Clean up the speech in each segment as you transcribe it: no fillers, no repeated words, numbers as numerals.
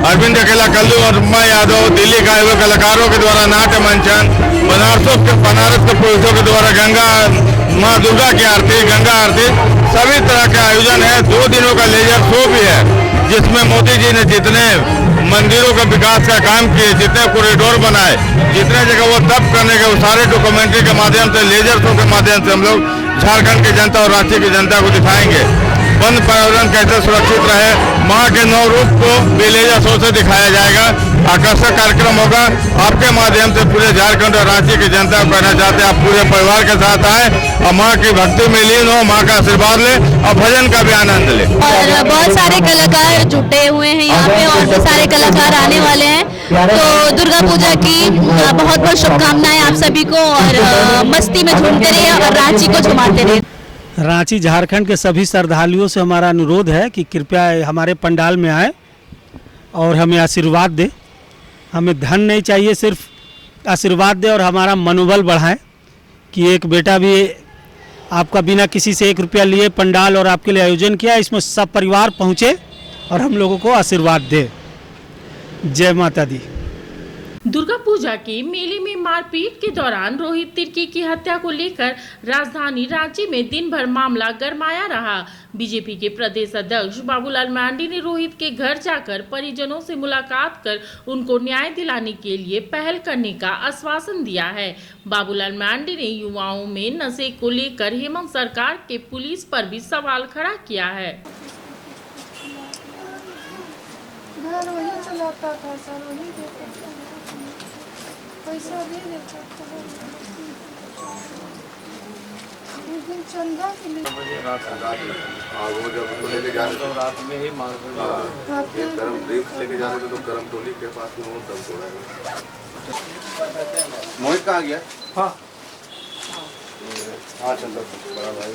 अरविंद अकेला कल्लू और उमा यादव, दिल्ली के आए हुए कलाकारों के द्वारा नाट्य मंचन, बनारस के पुरुषों के द्वारा गंगा माँ दुर्गा की आरती, गंगा आरती, सभी तरह के आयोजन है। 2 दिनों का लेजर शो भी है, जिसमें मोदी जी ने जितने मंदिरों का विकास का काम किए, जितने कॉरिडोर बनाए, जितने जगह वो तप करने के, वो सारे डॉक्यूमेंट्री के माध्यम से, लेजर शो के माध्यम से हम लोग झारखंड की जनता और राज्य की जनता को दिखाएंगे। वन पर्यावरण कैसे सुरक्षित रहे, माँ के 9 रूप को लेजर शो से दिखाया जाएगा। आकर्षक कार्यक्रम होगा। आपके माध्यम से पूरे झारखंड और राज्य की जनता को कहना चाहते हैं, आप पूरे परिवार के साथ आए और माँ की भक्ति में लीन हो, माँ का आशीर्वाद ले और भजन का भी आनंद ले। और बहुत सारे कलाकार जुटे हुए हैं यहाँ पे और भी सारे कलाकार आने वाले हैं। तो दुर्गा पूजा की बहुत बहुत शुभकामनाएं आप सभी को, और मस्ती में झूमते रहिए और रांची को झुमाते रहिए। रांची झारखंड के सभी श्रद्धालुओं से हमारा अनुरोध है कि कृपया हमारे पंडाल में आए और हमें आशीर्वाद दे। हमें धन नहीं चाहिए, सिर्फ आशीर्वाद दे और हमारा मनोबल बढ़ाए कि एक बेटा भी आपका बिना किसी से 1 रुपया लिए पंडाल और आपके लिए आयोजन किया, इसमें सब परिवार पहुँचे और हम लोगों को आशीर्वाद दे। जय माता दी। दुर्गा पूजा के मेले में मारपीट के दौरान रोहित तिर्की की हत्या को लेकर राजधानी रांची में दिन भर मामला गरमाया रहा। बीजेपी के प्रदेश अध्यक्ष बाबूलाल मांडी ने रोहित के घर जाकर परिजनों से मुलाकात कर उनको न्याय दिलाने के लिए पहल करने का आश्वासन दिया है। बाबूलाल मांडी ने युवाओं में नशे को लेकर हेमंत सरकार के पुलिस पर भी सवाल खड़ा किया है। घर वही चलाता था सर, वही देता था, पैसा भी देता था। उस दिन चंदा के लिए वो जब उसको लेके जा रहे थे रात में ही मार गरम ड्रिंक्स लेके जा रहे थे, तो गरम टोली के पास में वो दम तोड़ा है। मोहित कहाँ गया? हाँ चंदा बड़ा भाई।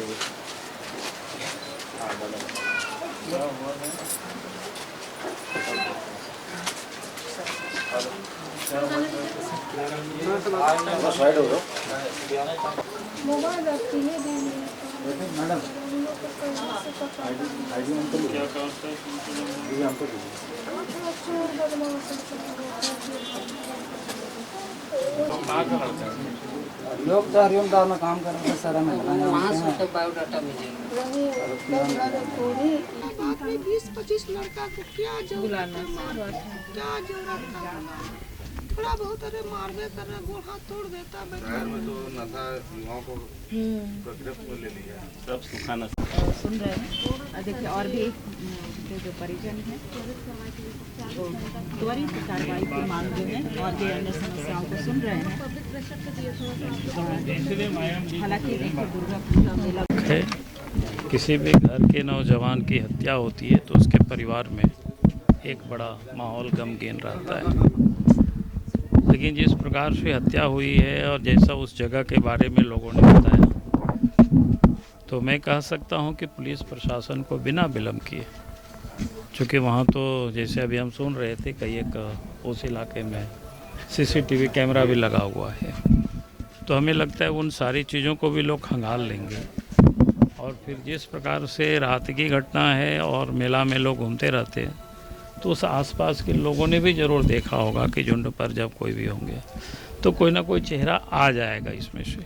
साइड हो जाओ। मोबाइल रखती है मैडम, लोग तो हरिओम दाव में काम कर रहे हैं सर, हमें वहाँ से तो बायोडाटा मिलेगा। 20-25 लड़का को क्या जरूरत, क्या जरूरत था? थोड़ा बहुत अरे मारबे कर रहा, गोड़ हाथ तोड़ देता। शहर में तो नशा युवाओं को गिरफ्त में ले लिया, सब सुखाना सुन रहे हैं। देखिए और भी जो परिजन हैं वो त्वरित कार्रवाई की मांग में हैं और ये अन्य समस्याओं को सुन रहे हैं। हालांकि देखिए दुर्गा पूजा मेला किसी भी घर के नौजवान की हत्या होती है तो उसके परिवार में एक बड़ा माहौल गमगीन रहता है। लेकिन जिस प्रकार से हत्या हुई है और जैसा उस जगह के बारे में लोगों ने बताया, तो मैं कह सकता हूं कि पुलिस प्रशासन को बिना विलम्ब किए, चूँकि वहां तो जैसे अभी हम सुन रहे थे कई एक उस इलाके में सीसीटीवी कैमरा भी लगा हुआ है, तो हमें लगता है उन सारी चीज़ों को भी लोग खंगाल लेंगे। और फिर जिस प्रकार से रात की घटना है और मेला में लोग घूमते रहते हैं, तो उस आसपास के लोगों ने भी ज़रूर देखा होगा कि झुंड पर जब कोई भी होंगे तो कोई ना कोई चेहरा आ जाएगा इसमें से।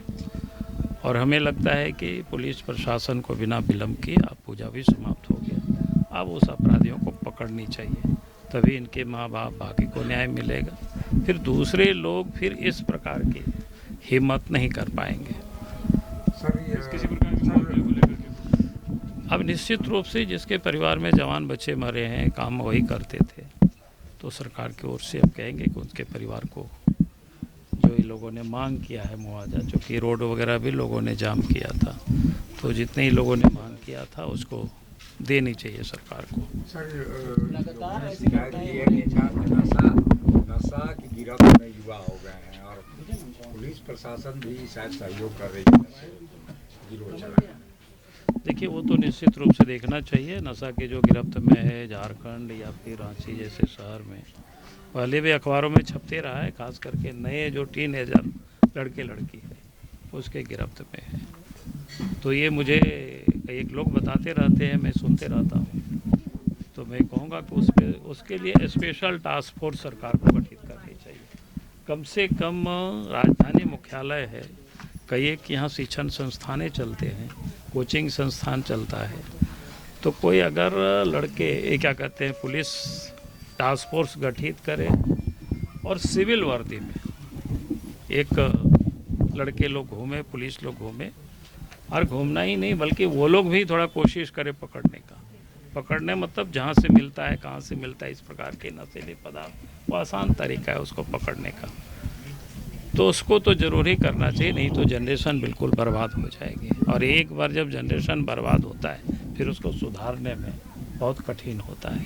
और हमें लगता है कि पुलिस प्रशासन को बिना विलम्ब किए अब पूजा भी समाप्त हो गया। अब उस अपराधियों को पकड़नी चाहिए, तभी इनके माँ बाप बाकी को न्याय मिलेगा। फिर दूसरे लोग फिर इस प्रकार की हिम्मत नहीं कर पाएंगे। अब निश्चित रूप से जिसके परिवार में जवान बच्चे मरे हैं, काम वही करते थे, तो सरकार की ओर से हम कहेंगे कि उनके परिवार को जो इन लोगों ने मांग किया है मुआवजा, चूँकि रोड वगैरह भी लोगों ने जाम किया था, तो जितने ही लोगों ने मांग किया था उसको देनी चाहिए सरकार को। नशा की गिरफ्त में युवा हो गए हैं और पुलिस प्रशासन भी शायद सहयोग कर रही है। देखिए वो तो निश्चित रूप से देखना चाहिए। नशा की जो गिरफ्त में है झारखंड या फिर रांची जैसे शहर में, पहले भी अखबारों में छपते रहा है, खास करके नए जो टीनेजर लड़के लड़की है उसके गिरफ्त में है। तो ये मुझे एक लोग बताते रहते हैं, मैं सुनते रहता हूँ। तो मैं कहूँगा कि उसके लिए स्पेशल टास्क फोर्स सरकार को गठित करनी चाहिए। कम से कम राजधानी मुख्यालय है, कई एक यहाँ शिक्षण संस्थानें चलते हैं, कोचिंग संस्थान चलता है, तो कोई अगर लड़के क्या कहते हैं पुलिस टास्क फोर्स गठित करे और सिविल वर्दी में एक लड़के लोग घूमे, पुलिस लोग घूमे, और घूमना ही नहीं बल्कि वो लोग भी थोड़ा कोशिश करें पकड़ने मतलब जहाँ से मिलता है, कहाँ से मिलता है, इस प्रकार के नशीले पदार्थ, वो आसान तरीका है उसको पकड़ने का। तो उसको तो ज़रूर ही करना चाहिए, नहीं तो जनरेशन बिल्कुल बर्बाद हो जाएगी। और एक बार जब जनरेशन बर्बाद होता है फिर उसको सुधारने में बहुत कठिन होता है।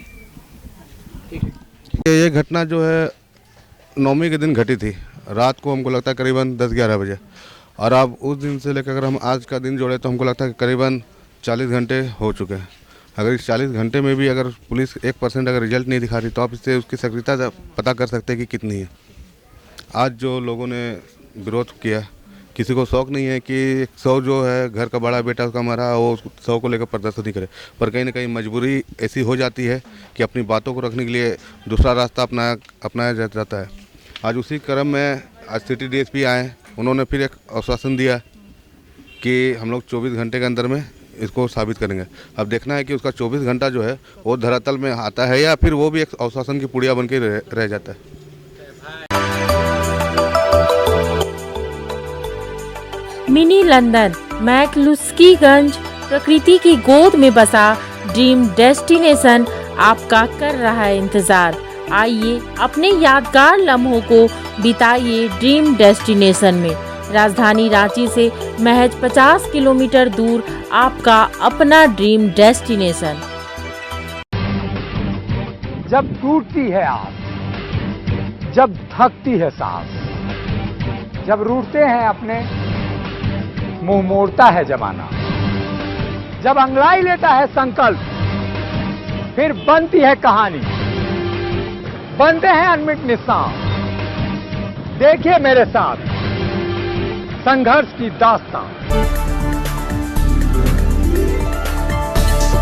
ये घटना जो है 9वीं के दिन घटी थी, रात को हमको लगता है करीबन 10-11 बजे, और अब उस दिन से लेकर अगर हम आज का दिन जोड़े तो हमको लगता है कि करीबन 40 घंटे हो चुके हैं। अगर इस 40 घंटे में भी अगर पुलिस 1% अगर रिजल्ट नहीं दिखा रही तो आप इससे उसकी सक्रियता पता कर सकते हैं कि कितनी है। आज जो लोगों ने विरोध किया, किसी को शौक नहीं है कि 100 जो है घर का बड़ा बेटा उसका मरा, वो 100 को लेकर प्रदर्शन नहीं करे, पर कहीं ना कहीं मजबूरी ऐसी हो जाती है कि अपनी बातों को रखने के लिए दूसरा रास्ता अपनाया जाता है। आज उसी क्रम में आज सिटी डीएसपी आए, उन्होंने फिर एक आश्वासन दिया कि हम लोग 24 घंटे के अंदर में इसको साबित करेंगे। अब देखना है कि उसका 24 घंटा जो है वो धरातल में आता है या फिर वो भी एक आश्वासन की पुड़िया बन के रह जाता है। मिनी लंदन मैक्लुस्कीगंज प्रकृति की गोद में बसा ड्रीम डेस्टिनेशन आपका कर रहा है इंतजार। आइए अपने यादगार लम्हों को बिताइए ड्रीम डेस्टिनेशन में। राजधानी रांची से महज 50 किलोमीटर दूर आपका अपना ड्रीम डेस्टिनेशन। जब टूटती है आस, जब थकती है सांस, जब रूठते हैं अपने, मुंह मोड़ता है जमाना, जब अंगड़ाई लेता है संकल्प, फिर बनती है कहानी, बनते हैं अनमिट निशान। देखिए मेरे साथ संघर्ष की दास्तान।